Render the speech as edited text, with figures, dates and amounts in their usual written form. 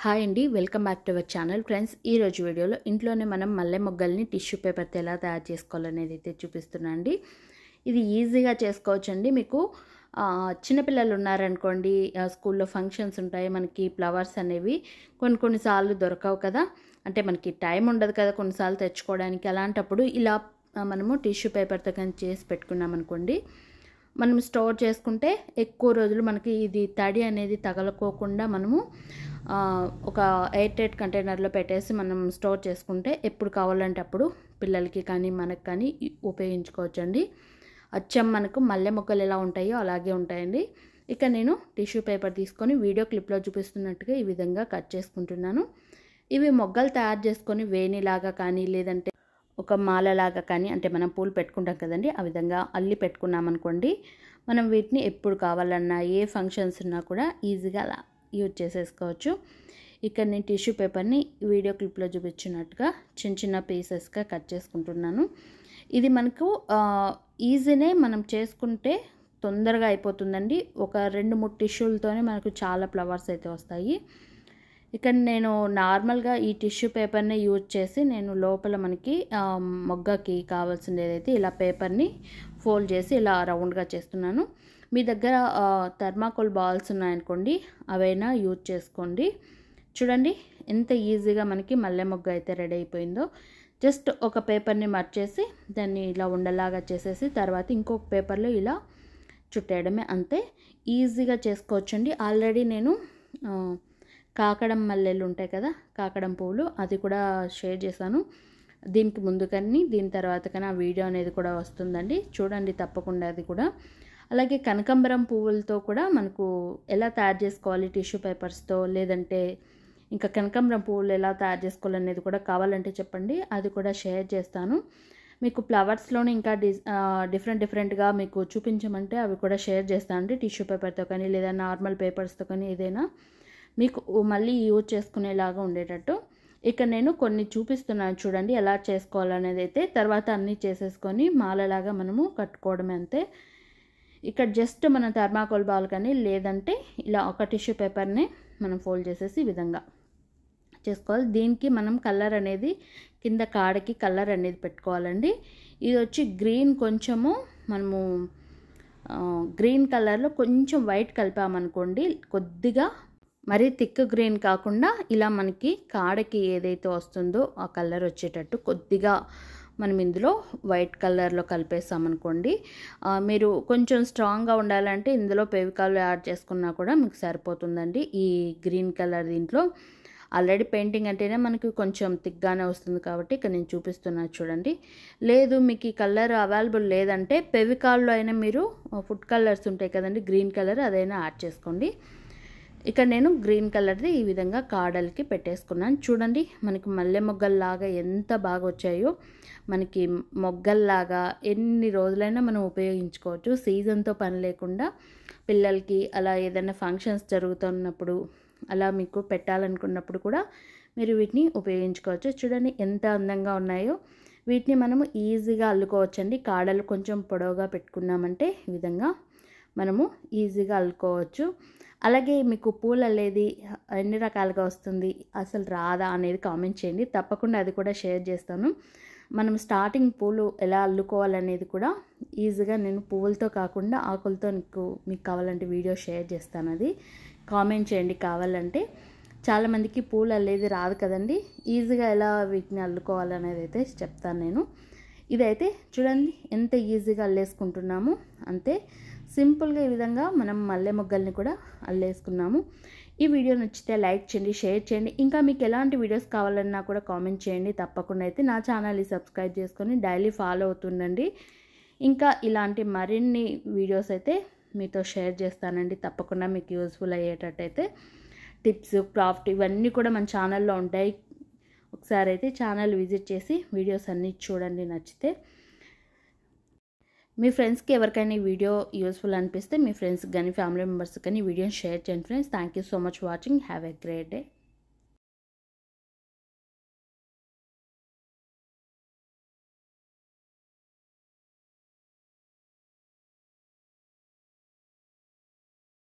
Hi అండి, welcome back to our channel. Friends, ఈరోజు వీడియోలో ఇంట్లోనే మనం మల్లె మొగ్గల్ని టిష్యూ పేపర్తో ఎలా తయారు చేసుకోవాలనేది అయితే చూపిస్తున్నాను అండి. ఇది ఈజీగా చేసుకోవచ్చండి. మీకు చిన్నపిల్లలు ఉన్నారనుకోండి, స్కూల్లో ఫంక్షన్స్ ఉంటాయి, మనకి ఫ్లవర్స్ అనేవి కొన్నిసార్లు దొరకవు కదా, అంటే మనకి టైం ఉండదు కదా కొన్నిసార్లు తెచ్చుకోవడానికి. అలాంటప్పుడు ఇలా మనము టిష్యూ పేపర్తో కానీ చేసి పెట్టుకున్నాం అనుకోండి, మనం స్టోర్ చేసుకుంటే ఎక్కువ రోజులు మనకి ఇది తడి అనేది తగలకోకుండా మనము ఒక ఎయిర్ టైట్ కంటైనర్లో పెట్టేసి మనం స్టోర్ చేసుకుంటే ఎప్పుడు కావాలంటే అప్పుడు పిల్లలకి కానీ మనకు కానీ ఉపయోగించుకోవచ్చండి. అచ్చం మనకు మల్లె మొక్కలు ఎలా ఉంటాయో అలాగే ఉంటాయండి. ఇక నేను టిష్యూ పేపర్ తీసుకొని వీడియో క్లిప్లో చూపిస్తున్నట్టుగా ఈ విధంగా కట్ చేసుకుంటున్నాను. ఇవి మొగ్గలు తయారు చేసుకొని వేణిలాగా కానీ లేదంటే ఒక మాలలాగా కానీ, అంటే మనం పూలు పెట్టుకుంటాం కదండి, ఆ విధంగా అల్లి పెట్టుకున్నామనుకోండి, మనం వీటిని ఎప్పుడు కావాలన్నా ఏ ఫంక్షన్స్ ఉన్నా కూడా ఈజీగా అలా యూజ్ చేసేసుకోవచ్చు. ఇక్కడ నేను టిష్యూ పేపర్ని వీడియో క్లిప్లో చూపించినట్టుగా చిన్న చిన్న పీసెస్గా కట్ చేసుకుంటున్నాను. ఇది మనకు ఈజీనే, మనం చేసుకుంటే తొందరగా అయిపోతుందండి. ఒక 2-3 టిష్యూలతోనే మనకు చాలా ఫ్లవర్స్ అయితే వస్తాయి. ఇక్కడ నేను నార్మల్గా ఈ టిష్యూ పేపర్ని యూజ్ చేసి నేను లోపల మనకి మొగ్గకి కావాల్సింది ఏదైతే ఇలా పేపర్ని ఫోల్డ్ చేసి ఇలా రౌండ్గా చేస్తున్నాను. మీ దగ్గర థర్మాకోల్ బాల్స్ ఉన్నాయనుకోండి, అవైనా యూజ్ చేసుకోండి. చూడండి ఎంత ఈజీగా మనకి మల్లె మొగ్గ అయితే రెడీ అయిపోయిందో. జస్ట్ ఒక పేపర్ని మర్చేసి దాన్ని ఇలా ఉండలాగా చేసేసి తర్వాత ఇంకొక పేపర్లో ఇలా చుట్టేయడమే, అంతే. ఈజీగా చేసుకోవచ్చండి. ఆల్రెడీ నేను కాకడం మల్లెలు ఉంటాయి కదా, కాకడం పువ్వులు, అది కూడా షేర్ చేశాను. దీనికి ముందు కానీ దీని తర్వాత కానీ ఆ వీడియో అనేది కూడా వస్తుందండి, చూడండి తప్పకుండా అది కూడా. అలాగే కనకాంబరం పువ్వులతో కూడా మనకు ఎలా తయారు చేసుకోవాలి టిష్యూ పేపర్స్తో, లేదంటే ఇంకా కనకాంబరం పువ్వులు ఎలా తయారు చేసుకోవాలనేది కూడా కావాలంటే చెప్పండి, అది కూడా షేర్ చేస్తాను. మీకు ఫ్లవర్స్లోనే ఇంకా డిఫరెంట్గా మీకు చూపించమంటే అవి కూడా షేర్ చేస్తాను అండి. టిష్యూ పేపర్తో కానీ లేదా నార్మల్ పేపర్స్తో కానీ ఏదైనా మీకు మళ్ళీ యూజ్ చేసుకునేలాగా ఉండేటట్టు. ఇక నేను కొన్ని చూపిస్తున్నాను చూడండి ఎలా చేసుకోవాలనేది అయితే. తర్వాత అన్నీ చేసేసుకొని మాలలాగా మనము కట్టుకోవడమే, అంతే. ఇక్కడ జస్ట్ మనం థర్మాకోల్ బాల్ కానీ లేదంటే ఇలా ఒక టిష్యూ పేపర్ని మనం ఫోల్డ్ చేసేసి ఈ విధంగా చేసుకోవాలి. దీనికి మనం కలర్ అనేది కింద కాడకి కలర్ అనేది పెట్టుకోవాలండి. ఇది వచ్చి గ్రీన్, కొంచెము మనము గ్రీన్ కలర్లో కొంచెం వైట్ కలిపామనుకోండి, కొద్దిగా మరీ థిక్ గ్రీన్ కాకుండా ఇలా మనకి కాడకి ఏదైతే వస్తుందో ఆ కలర్ వచ్చేటట్టు కొద్దిగా మనం ఇందులో వైట్ కలర్లో కలిపేసామనుకోండి. మీరు కొంచెం స్ట్రాంగ్గా ఉండాలంటే ఇందులో ఫెవికాల్ యాడ్ చేసుకున్నా కూడా మీకు సరిపోతుందండి. ఈ గ్రీన్ కలర్ దీంట్లో ఆల్రెడీ పెయింటింగ్ అంటేనే మనకి కొంచెం థిక్గానే వస్తుంది కాబట్టి ఇక్కడ నేను చూపిస్తున్నాను చూడండి. లేదు మీకు ఈ కలర్ అవైలబుల్ లేదంటే ఫెవికాల్లో అయినా మీరు ఫుడ్ కలర్స్ ఉంటాయి కదండి, గ్రీన్ కలర్, అదైనా యాడ్ చేసుకోండి. ఇక్కడ నేను గ్రీన్ కలర్ది ఈ విధంగా కాడలకి పెట్టేసుకున్నాను. చూడండి మనకి మల్లె మొగ్గల్లాగా ఎంత బాగా వచ్చాయో. మనకి మొగ్గల్లాగా ఎన్ని రోజులైనా మనం ఉపయోగించుకోవచ్చు, సీజన్తో పని లేకుండా. పిల్లలకి అలా ఏదైనా ఫంక్షన్స్ జరుగుతున్నప్పుడు అలా మీకు పెట్టాలనుకున్నప్పుడు కూడా మీరు వీటిని ఉపయోగించుకోవచ్చు. చూడండి ఎంత అందంగా ఉన్నాయో. వీటిని మనము ఈజీగా అల్లుకోవచ్చండి. కాడలు కొంచెం పొడవుగా పెట్టుకున్నామంటే ఈ విధంగా మనము ఈజీగా అల్లుకోవచ్చు. అలాగే మీకు పూలు అల్లేది ఎన్ని రకాలుగా వస్తుంది, అసలు రాదా అనేది కామెంట్ చేయండి, తప్పకుండా అది కూడా షేర్ చేస్తాను. మనం స్టార్టింగ్ పూలు ఎలా అల్లుకోవాలనేది కూడా ఈజీగా నేను పువ్వులతో కాకుండా ఆకులతో మీకు కావాలంటే వీడియో షేర్ చేస్తాను, అది కామెంట్ చేయండి కావాలంటే. చాలామందికి పూలు అల్లేది రాదు కదండి, ఈజీగా ఎలా వీటిని అల్లుకోవాలనేది అయితే చెప్తాను నేను. ఇదైతే చూడండి ఎంత ఈజీగా అల్లేసుకుంటున్నాము, అంతే సింపుల్గా. ఈ విధంగా మనం మల్లె మొగ్గల్ని కూడా అల్లేసుకున్నాము. ఈ వీడియో నచ్చితే లైక్ చేయండి, షేర్ చేయండి. ఇంకా మీకు ఎలాంటి వీడియోస్ కావాలన్నా కూడా కామెంట్ చేయండి. తప్పకుండా అయితే నా ఛానల్ని సబ్స్క్రైబ్ చేసుకొని డైలీ ఫాలో అవుతుండండి. ఇంకా ఇలాంటి మరిన్ని వీడియోస్ అయితే మీతో షేర్ చేస్తానండి, తప్పకుండా మీకు యూస్ఫుల్ అయ్యేటట్టయితే. టిప్స్, క్రాఫ్ట్ ఇవన్నీ కూడా మన ఛానల్లో ఉంటాయి. ఒకసారి అయితే ఛానల్ విజిట్ చేసి వీడియోస్ అన్నీ చూడండి నచ్చితే. మీ ఫ్రెండ్స్కి ఎవరికైనా ఈ వీడియో యూస్ఫుల్ అనిపిస్తే మీ ఫ్రెండ్స్కి కానీ ఫ్యామిలీ మెంబర్స్కి కానీ ఈ వీడియోని షేర్ చేయండి friends. Thank you so much watching. Have a great day.